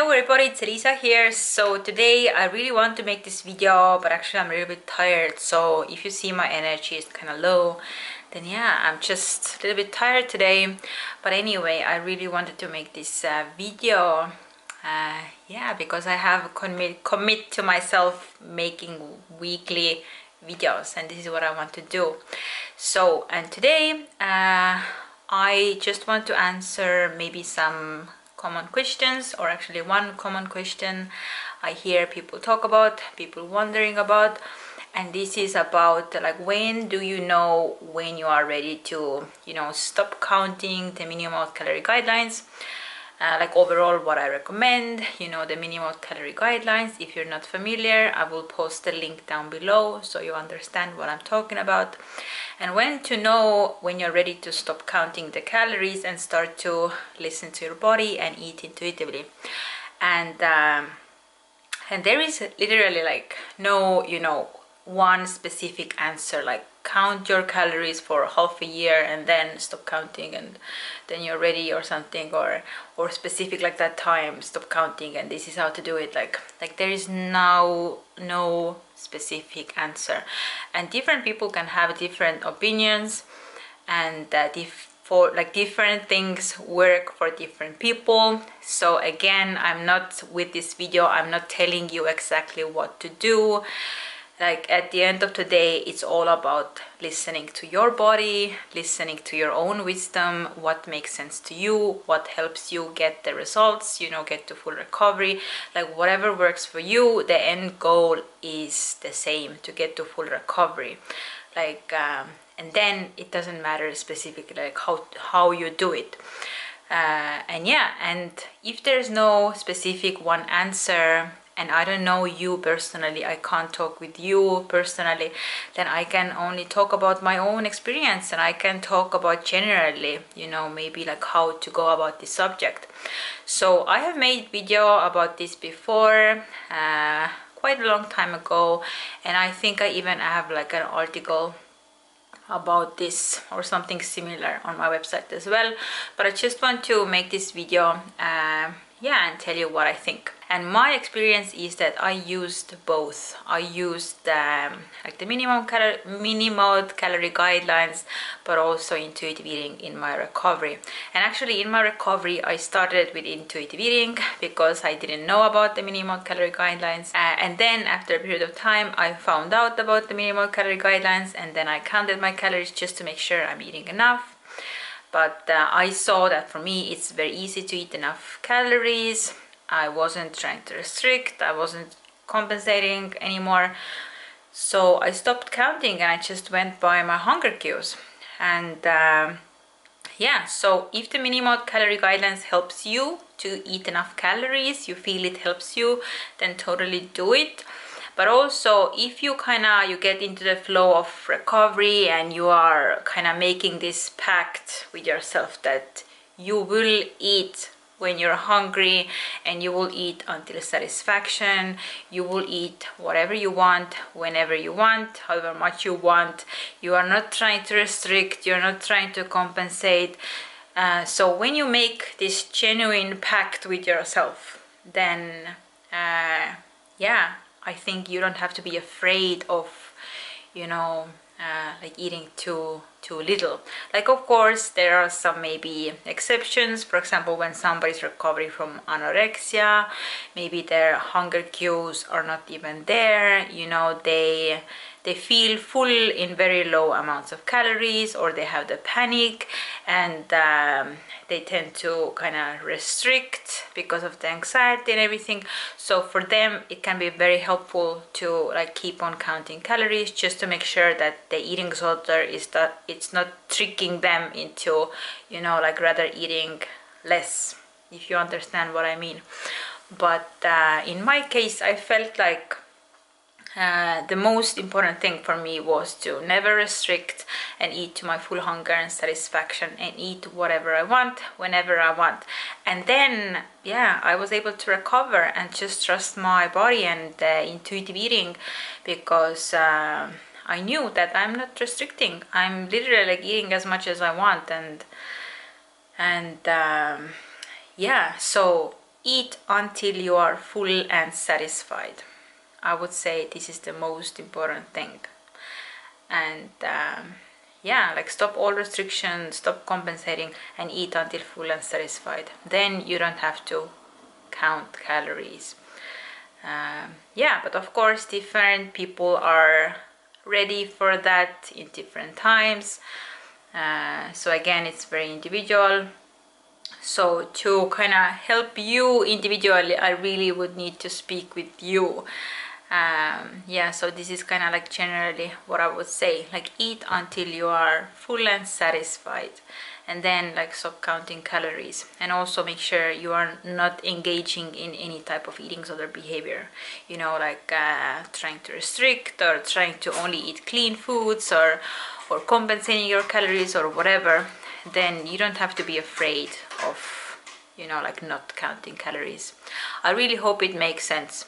Hello everybody, it's Elisa here. So today I really want to make this video, but actually I'm a little bit tired. So if you see my energy is kind of low, then yeah, I'm just a little bit tired today. But anyway, I really wanted to make this video. Yeah, because I have commit to myself making weekly videos, and this is what I want to do. So, and today I just want to answer maybe some common questions, or actually one common question I hear people talk about, people wondering about, and this is about like, when do you know when you are ready to, stop counting the MinnieMaud calorie guidelines. Like overall what I recommend, the MinnieMaud calorie guidelines. If you're not familiar, I will post the link down below so you understand what I'm talking about, and when to know when you're ready to stop counting the calories and start to listen to your body and eat intuitively. And there is literally like no one specific answer, like count your calories for half a year and then stop counting and then you're ready, or something, or specific like that time stop counting and this is how to do it. Like there is no specific answer, and different people can have different opinions, and for like different things work for different people. So again, I'm not, with this video, I'm not telling you exactly what to do. Like at the end of the day, it's all about listening to your body, listening to your own wisdom, what makes sense to you, what helps you get the results, get to full recovery. Like whatever works for you, the end goal is the same, to get to full recovery. Like and then it doesn't matter specifically like how you do it. And yeah, and if there's no specific one answer, and I don't know you personally, I can't talk with you personally, then I can only talk about my own experience, and I can talk about generally, maybe like how to go about this subject. So I have made video about this before, quite a long time ago, and I think I even have like an article about this or something similar on my website as well. But I just want to make this video and tell you what I think. And my experience is that I used both. I used like the MinnieMaud calorie guidelines, but also intuitive eating in my recovery. And actually in my recovery, I started with intuitive eating because I didn't know about the MinnieMaud calorie guidelines. And then after a period of time, I found out about the MinnieMaud calorie guidelines, and then I counted my calories just to make sure I'm eating enough. But I saw that for me, it's very easy to eat enough calories. I wasn't trying to restrict, I wasn't compensating anymore. So I stopped counting and I just went by my hunger cues. And yeah, so if the MinnieMaud calorie guidelines helps you to eat enough calories, you feel it helps you, then totally do it. But also, if you get into the flow of recovery and you are making this pact with yourself that you will eat when you're hungry, and you will eat until satisfaction, you will eat whatever you want, whenever you want, however much you want, you are not trying to restrict, you're not trying to compensate. So when you make this genuine pact with yourself, then yeah, I think you don't have to be afraid of, like eating too little. Like of course there are some maybe exceptions. For example, when somebody's recovering from anorexia, maybe their hunger cues are not even there, they feel full in very low amounts of calories, or they have the panic, and they tend to restrict because of the anxiety and everything. So for them it can be very helpful to like keep on counting calories, just to make sure that the eating disorder is that it's not tricking them into like rather eating less, if you understand what I mean. But in my case, I felt like the most important thing for me was to never restrict and eat to my full hunger and satisfaction, and eat whatever I want, whenever I want. And then, yeah, I was able to recover and just trust my body and intuitive eating, because I knew that I'm not restricting. I'm literally like eating as much as I want, and yeah, so eat until you are full and satisfied. I would say this is the most important thing. And yeah, like stop all restrictions, stop compensating, and eat until full and satisfied. Then you don't have to count calories. Yeah, but of course different people are ready for that in different times. So again, it's very individual. So to kind of help you individually, I really would need to speak with you. Yeah, so this is kind of like generally what I would say, like eat until you are full and satisfied, and then like stop counting calories, and also make sure you are not engaging in any type of eating disorder behavior, you know, like trying to restrict or trying to only eat clean foods, or compensating your calories or whatever. Then you don't have to be afraid of, you know, like not counting calories. I really hope it makes sense.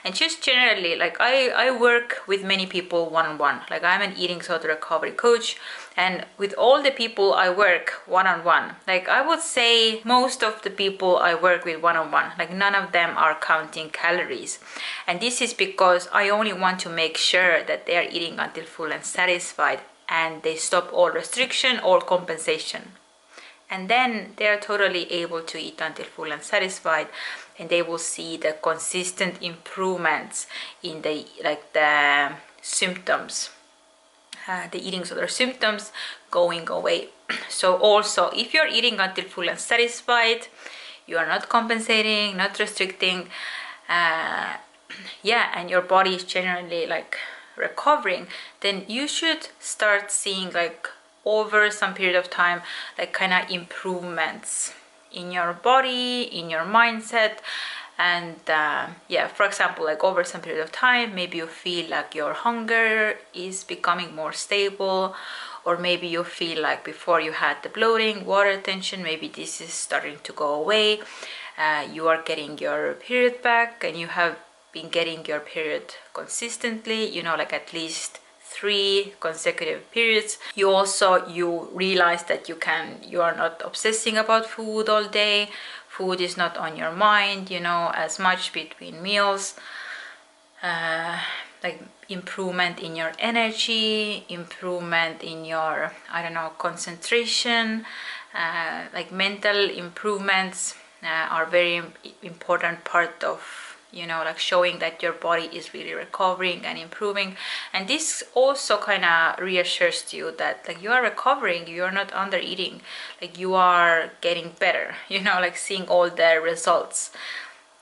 And just generally, like I work with many people one-on-one. Like I'm an eating disorder recovery coach, and with all the people I work one-on-one, like I would say most of the people I work with one-on-one, like none of them are counting calories. And this is because I only want to make sure that they are eating until full and satisfied, and they stop all restriction, all compensation. And then they are totally able to eat until full and satisfied, and they will see the consistent improvements in the symptoms, the eating disorder symptoms going away. So also, if you're eating until full and satisfied, you are not compensating, not restricting, yeah, and your body is generally like recovering, then you should start seeing like over some period of time, like kind of improvements in your body, in your mindset. And yeah, for example, like over some period of time, maybe you feel like your hunger is becoming more stable, or maybe you feel like before you had the bloating, water retention, maybe this is starting to go away. You are getting your period back, and you have been getting your period consistently, you know, like at least 3 consecutive periods. You realize that you are not obsessing about food all day. Food is not on your mind, you know, as much between meals. Like improvement in your energy, improvement in your, I don't know, concentration, like mental improvements are very important part of, you know, like showing that your body is really recovering and improving. And this also kind of reassures you that like you are recovering, you are not under eating, like you are getting better, you know, like seeing all the results.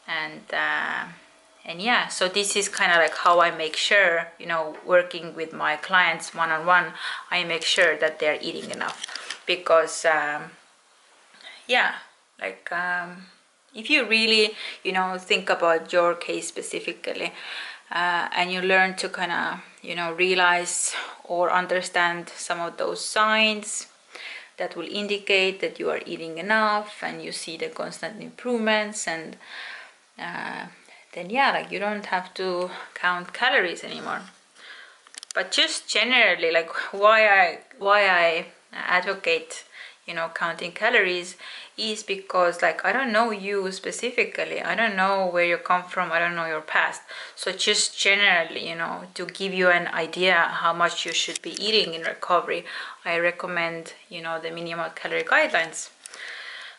And yeah, so this is kind of like how I make sure, you know, working with my clients one-on-one, I make sure that they're eating enough. Because yeah, like if you really, you know, think about your case specifically, and you learn to kind of, you know, realize or understand some of those signs that will indicate that you are eating enough, and you see the constant improvements, and then yeah, like you don't have to count calories anymore. But just generally, like why I advocate, you know, counting calories is because like I don't know you specifically, I don't know where you come from, I don't know your past. So just generally, you know, to give you an idea how much you should be eating in recovery, I recommend, you know, the MinnieMaud calorie guidelines.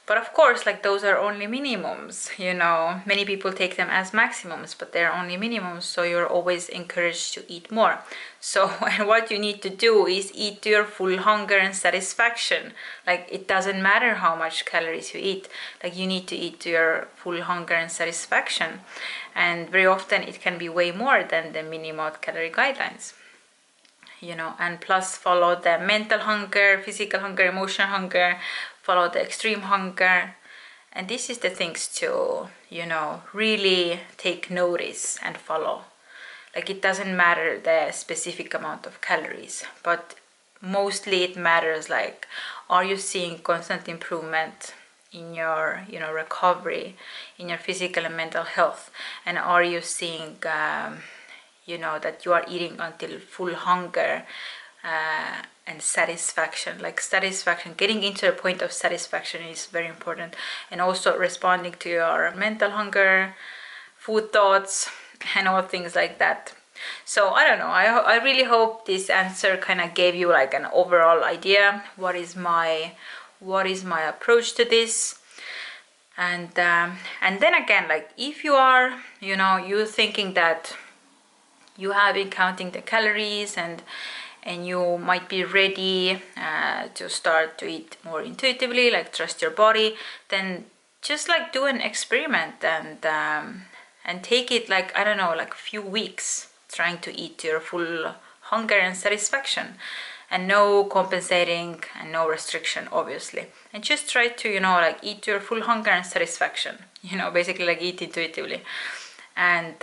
But of course, like those are only minimums, you know. Many people take them as maximums, but they're only minimums, so you're always encouraged to eat more. So and what you need to do is eat to your full hunger and satisfaction. Like it doesn't matter how much calories you eat, like you need to eat to your full hunger and satisfaction. And very often it can be way more than the MinnieMaud calorie guidelines. You know, and plus follow the mental hunger, physical hunger, emotional hunger, follow the extreme hunger. And this is the things to, you know, really take notice and follow. Like it doesn't matter the specific amount of calories, but mostly it matters like, are you seeing constant improvement in your, you know, recovery, in your physical and mental health? And are you seeing you know, that you are eating until full hunger, and satisfaction. Like satisfaction, getting into the point of satisfaction is very important, and also responding to your mental hunger, food thoughts, and all things like that. So I don't know, I really hope this answer kind of gave you like an overall idea what is my approach to this. And then again, like if you are, you know, you thinking that you have been counting the calories and you might be ready to start to eat more intuitively, like trust your body, then just like do an experiment and take it like, I don't know, like a few weeks, trying to eat to your full hunger and satisfaction, and no compensating and no restriction, obviously. And just try to, you know, like eat to your full hunger and satisfaction, you know, basically like eat intuitively, and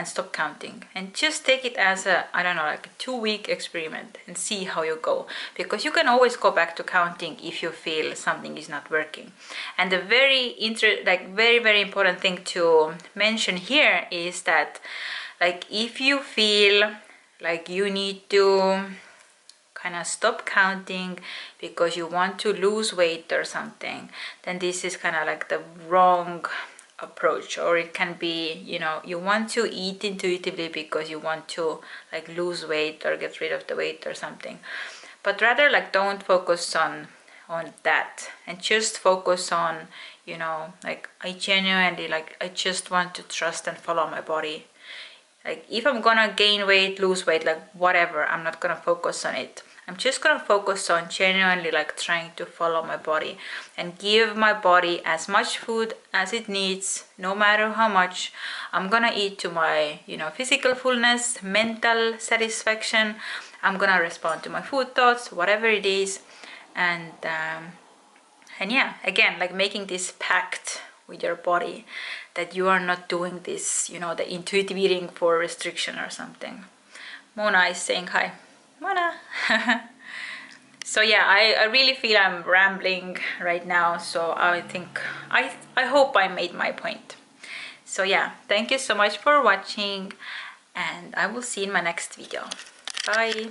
stop counting, and just take it as a, I don't know, like a 2-week experiment and see how you go, because you can always go back to counting if you feel something is not working. And the very very important thing to mention here is that, like, if you feel like you need to kind of stop counting because you want to lose weight or something, then this is kind of like the wrong approach. Or it can be, you know, you want to eat intuitively because you want to like lose weight or get rid of the weight or something, but rather like don't focus on that, and just focus on, you know, like I genuinely, like I just want to trust and follow my body. Like if I'm gonna gain weight, lose weight, like whatever, I'm not gonna focus on it. I'm just gonna focus on genuinely like trying to follow my body and give my body as much food as it needs, no matter how much. I'm gonna eat to my, you know, physical fullness, mental satisfaction. I'm gonna respond to my food thoughts, whatever it is. And yeah, again, like making this pact with your body that you are not doing this, you know, the intuitive eating for restriction or something. Mona is saying hi. Mona. So yeah, I really feel I'm rambling right now, so I think I hope I made my point. So yeah, thank you so much for watching, and I will see you in my next video. Bye.